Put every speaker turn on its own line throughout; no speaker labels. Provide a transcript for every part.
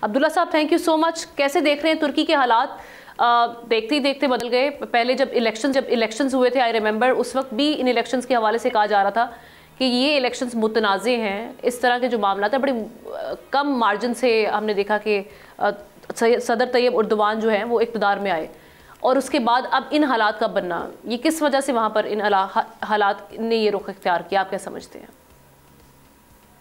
अब्दुल्ला साहब, thank you so much. कैसे देख रहे हैं तुर्की के हालात? देखते ही देखते बदल गए। पहले जब इलेक्शंस हुए थे, आई रिमेंबर, उस वक्त भी इन इलेक्शंस के हवाले से कहा जा रहा था कि ये इलेक्शंस मुतनाज़े हैं। इस तरह के जो मामला है बड़े कम मार्जिन से हमने देखा कि सदर तैयब उर्दवान जो हैं वो इक़्तिदार में आए, और उसके बाद अब इन हालात का बनना, ये किस वजह से वहाँ पर इन हालात ने ये रुख इख्तियार किया, आप क्या समझते हैं?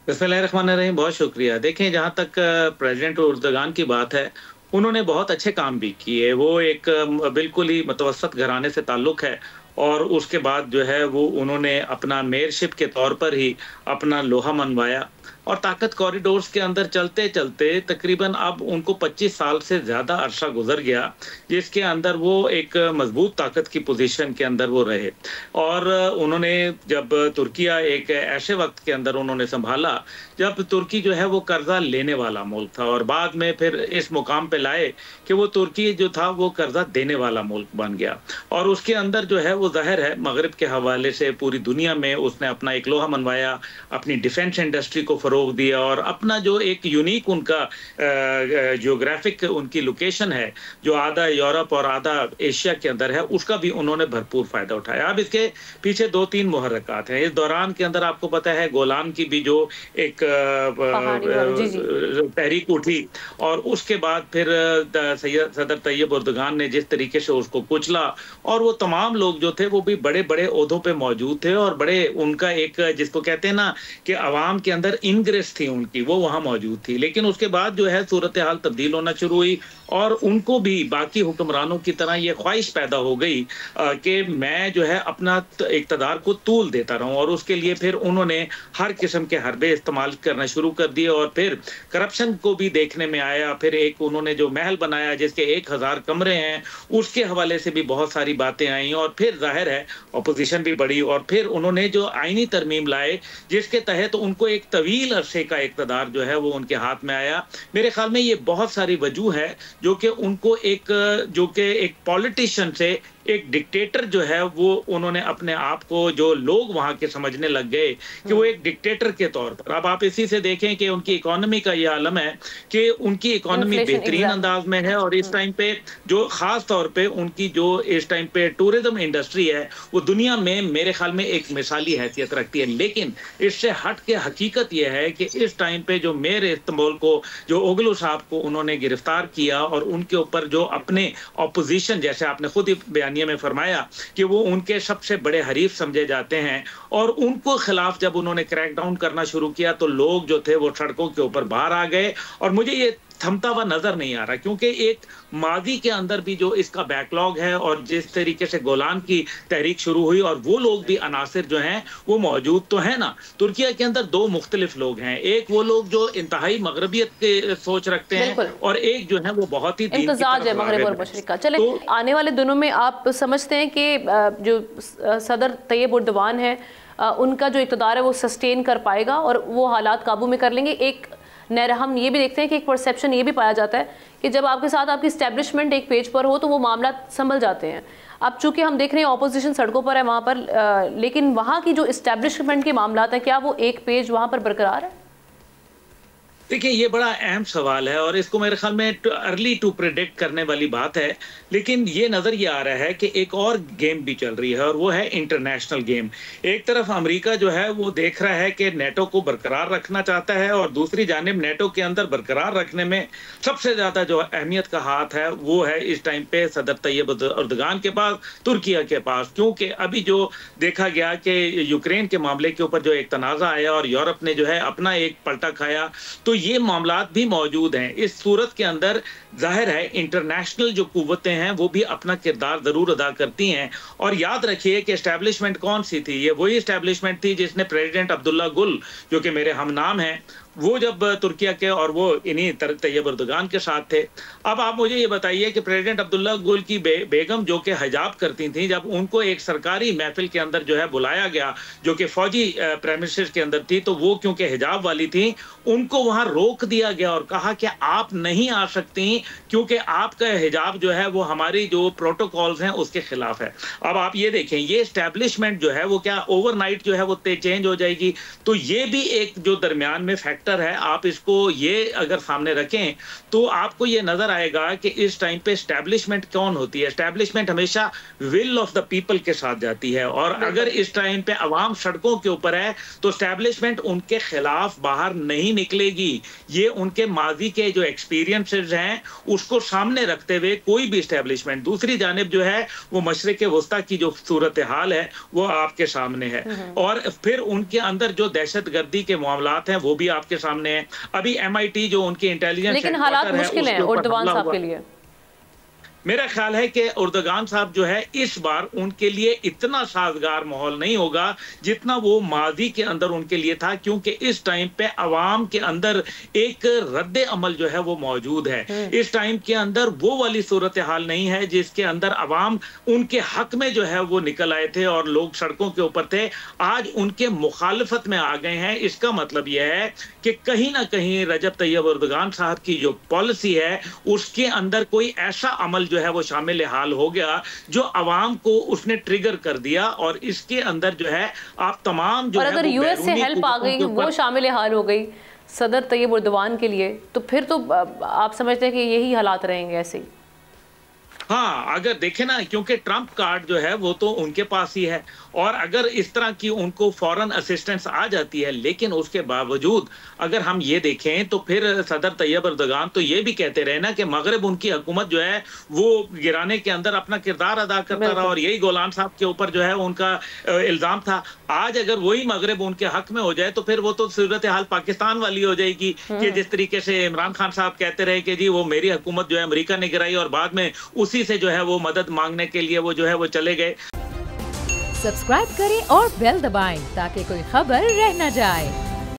बिस्मिल्लाहिर्रहमानिर्रहीम, बहुत शुक्रिया। देखें, जहाँ तक प्रेसिडेंट उर्दगान की बात है, उन्होंने बहुत अच्छे काम भी किए। वो एक बिल्कुल ही मुतवस्सत घराने से ताल्लुक़ है, और उसके बाद जो है वो उन्होंने अपना मेयरशिप के तौर पर ही अपना लोहा मनवाया, और ताकत कॉरिडोर्स के अंदर चलते चलते तकरीबन अब उनको 25 साल से ज़्यादा अरसा गुजर गया, जिसके अंदर वो एक मजबूत ताकत की पोजीशन के अंदर वो रहे। और उन्होंने जब तुर्किया एक ऐसे वक्त के अंदर उन्होंने संभाला जब तुर्की जो है वो कर्जा लेने वाला मुल्क था, और बाद में फिर इस मुकाम पे लाए कि वो तुर्की जो था वो कर्जा देने वाला मुल्क बन गया। और उसके अंदर जो है वो जाहिर है मगरिब के हवाले से पूरी दुनिया में उसने अपना एक लोहा मनवाया, अपनी डिफेंस इंडस्ट्री को फरोग दिया, और अपना जो एक यूनिक उनका जियोग्राफिक उनकी लोकेशन है, जो आधा यूरोप और आधा एशिया के अंदर है, उसका भी उन्होंने भरपूर फायदा उठाया। अब इसके पीछे 2-3 मुहर्रकात हैं। इस दौरान के अंदर आपको पता है गोलान की भी जो एक तहरीक उठी, और उसके बाद फिर सदर तैयब उर्दगान ने जिस तरीके से उसको कुचला, और वो तमाम लोग जो थे वो भी बड़े बड़े ओहदों पे मौजूद थे, और बड़े उनका एक जिसको कहते हैं ना कि अवाम के अंदर इंग्रेस थी उनकी, वो वहाँ मौजूद थी। लेकिन उसके बाद जो है सूरत हाल तब्दील होना शुरू हुई, और उनको भी बाकी हुक्मरानों की तरह ये ख्वाहिश पैदा हो गई कि मैं जो है अपना इक़्तिदार को तूल देता रहूं, और उसके लिए फिर उन्होंने हर किस्म के हरबे इस्तेमाल करना शुरू कर दिए, और फिर करप्शन को भी देखने में आया। फिर एक उन्होंने जो महल बनाया जिसके 1000 कमरे हैं, उसके हवाले से भी बहुत सारी बातें आई, और फिर जाहिर है अपोजिशन भी बढ़ी, और फिर उन्होंने जो आईनी तरमीम लाए जिसके तहत उनको एक तवील अरसे का इक़्तिदार जो है वो उनके हाथ में आया। मेरे ख्याल में ये बहुत सारी वजूह है जो कि उनको एक पॉलिटिशियन से एक डिक्टेटर जो है वो उन्होंने अपने आप को, जो लोग वहां के समझने लग गए कि वो एक डिक्टेटर के तौर पर। अब आप इसी से देखें कि उनकी इकोनॉमी का ये आलम है कि उनकी इकोनॉमी बेहतरीन अंदाज में है, और इस टाइम पे जो खास तौर पे उनकी जो इस टाइम पे टूरिज्म इंडस्ट्री है वो दुनिया में मेरे ख्याल में एक मिसाली हैसियत रखती है। लेकिन इससे हट के हकीकत यह है कि इस टाइम पे जो मेयर इस्तांबुल को, जो ओगलू साहब को उन्होंने गिरफ्तार किया, और उनके ऊपर जो अपने ऑपोजिशन, जैसे आपने खुद ही बयान में फरमाया कि वो उनके सबसे बड़े हरीफ समझे जाते हैं, और उनको खिलाफ जब उन्होंने क्रैकडाउन करना शुरू किया तो लोग जो थे वो सड़कों के ऊपर बाहर आ गए। और मुझे ये थमता हुआ नजर नहीं आ रहा, क्योंकि एक माजी के अंदर भी जो इसका बैकलॉग है, और जिस तरीके से गोलान की तहरीक शुरू हुई, और वो लोग भी अनासिर जो हैं वो मौजूद तो है ना। तुर्किया के अंदर 2 मुख्तलिफ लोग हैं, एक वो लोग जो इंतहाई मगरबियत के सोच रखते हैं, और एक जो है वो बहुत ही
इम्तिजाज है मगरिब और मशरिक का। चले, आने वाले दिनों में आप समझते हैं कि जो सदर तैयब उर्दवान है उनका जो इक़्तिदार है वो सस्टेन कर पाएगा और वो हालात काबू में कर लेंगे? एक हम ये भी देखते हैं कि एक परसेप्शन ये भी पाया जाता है कि जब आपके साथ आपकी इस्टेब्लिशमेंट एक पेज पर हो तो वो मामला संभल जाते हैं। अब चूंकि हम देख रहे हैं ऑपोजिशन सड़कों पर है वहाँ पर, लेकिन वहाँ की जो इस्टेब्लिशमेंट के मामला हैं, क्या वो एक पेज वहाँ पर बरकरार है?
देखिए, ये बड़ा अहम सवाल है, और इसको मेरे ख्याल में अर्ली टू प्रेडिक्ट करने वाली बात है। लेकिन ये नज़र ये आ रहा है कि एक और गेम भी चल रही है, और वो है इंटरनेशनल गेम। एक तरफ अमेरिका जो है वो देख रहा है कि नेटो को बरकरार रखना चाहता है, और दूसरी जानिब नेटो के अंदर बरकरार रखने में सबसे ज़्यादा जो अहमियत का हाथ है वो है इस टाइम पे सदर तैयब उर्दगान के पास, तुर्किया के पास। क्योंकि अभी जो देखा गया कि यूक्रेन के मामले के ऊपर जो एक तनाज़ा आया, और यूरोप ने जो है अपना एक पलटा खाया, तो ये मामलात भी मौजूद हैं। इस सूरत के अंदर जाहिर है इंटरनेशनल जो कुव्वतें हैं वो भी अपना किरदार जरूर अदा करती हैं। और याद रखिए कि एस्टैब्लिशमेंट कौन सी थी, ये वही एस्टैब्लिशमेंट थी जिसने प्रेसिडेंट अब्दुल्ला गुल, जो कि मेरे हमनाम हैं, वो जब तुर्किया के, और वो इन्हीं तैयब उर्दगान के साथ थे। अब आप मुझे ये बताइए कि प्रेसिडेंट अब्दुल्ला गुल की बेगम जो कि हिजाब करती थी, जब उनको एक सरकारी महफिल के अंदर जो है बुलाया गया जो कि फौजी प्रेमिसेस के अंदर थी, तो वो क्योंकि हिजाब वाली थी उनको वहां रोक दिया गया और कहा कि आप नहीं आ सकती क्योंकि आपका हिजाब जो है वो हमारी जो प्रोटोकॉल्स हैं उसके खिलाफ है। अब आप ये देखें, ये एस्टैब्लिशमेंट जो है वो क्या ओवरनाइट जो है वो चेंज हो जाएगी? तो ये भी एक जो दरमियान में फैक्टर फैक्टर है, आप इसको ये अगर सामने रखें तो आपको ये नजर आएगा कि इस टाइम पे एस्टैब्लिशमेंट कौन होती है। एस्टैब्लिशमेंट हमेशा विल ऑफ द पीपल के साथ जाती है, और अगर इस टाइम पे अवाम सड़कों के ऊपर है तो एस्टैब्लिशमेंट उनके खिलाफ बाहर नहीं निकलेगी। ये उनके माजी के जो एक्सपीरियंसेस हैं उसको सामने रखते हुए कोई भी एस्टैब्लिशमेंट। दूसरी जानिब जो है वो मशरिक वस्ता की जो सूरत हाल है वो आपके सामने है, और फिर उनके अंदर जो दहशतगर्दी के मामलात हैं वो भी आपके सामने है। अभी MIT जो उनकी इंटेलिजेंस,
लेकिन हालात मुश्किल हैं उर्दुगान साहब के लिए।
मेरा ख्याल है कि उर्दुगान साहब जो है इस बार उनके लिए इतना साजगार माहौल नहीं होगा जितना वो माजी के अंदर उनके लिए था, क्योंकि इस टाइम पे अवाम के अंदर एक रद्द अमल जो है वो मौजूद है। इस टाइम के अंदर वो वाली सूरत हाल नहीं है जिसके अंदर अवाम उनके हक में जो है वो निकल आए थे और लोग सड़कों के ऊपर थे। आज उनके मुखालफत में आ गए हैं। इसका मतलब यह है कि कहीं ना कहीं रजब तैयब उर्दुगान साहब की जो पॉलिसी है उसके अंदर कोई ऐसा अमल जो है वो शामिल हाल हो गया जो अवाम को उसने ट्रिगर कर दिया, और इसके अंदर जो है आप तमाम जो
और अगर यूएस से हेल्प आ गई, वो शामिल हाल हो गई सदर तैयब उर्दुगान के लिए, तो फिर तो आप समझते हैं कि यही हालात रहेंगे ऐसे ही।
हाँ, अगर देखें ना, क्योंकि ट्रंप कार्ड जो है वो तो उनके पास ही है, और अगर इस तरह की उनको फॉरेन असिस्टेंस आ जाती है, लेकिन उसके बावजूद अगर हम ये देखें तो फिर सदर तैयब उर्दुगान तो ये भी कहते रहे ना कि मगरब उनकी हुकूमत जो है वो गिराने के अंदर अपना किरदार अदा करता रहा, और यही गोलान साहब के ऊपर जो है उनका इल्जाम था। आज अगर वही मगरब उनके हक में हो जाए तो फिर वो तो सूरत हाल पाकिस्तान वाली हो जाएगी कि जिस तरीके से इमरान खान साहब कहते रहे कि जी वो मेरी हुकूमत जो है अमेरिका ने गिराई, और बाद में उसी से जो है वो मदद मांगने के लिए वो जो है वो चले गए।
सब्सक्राइब करें और बेल दबाएं ताकि कोई खबर रह न जाए।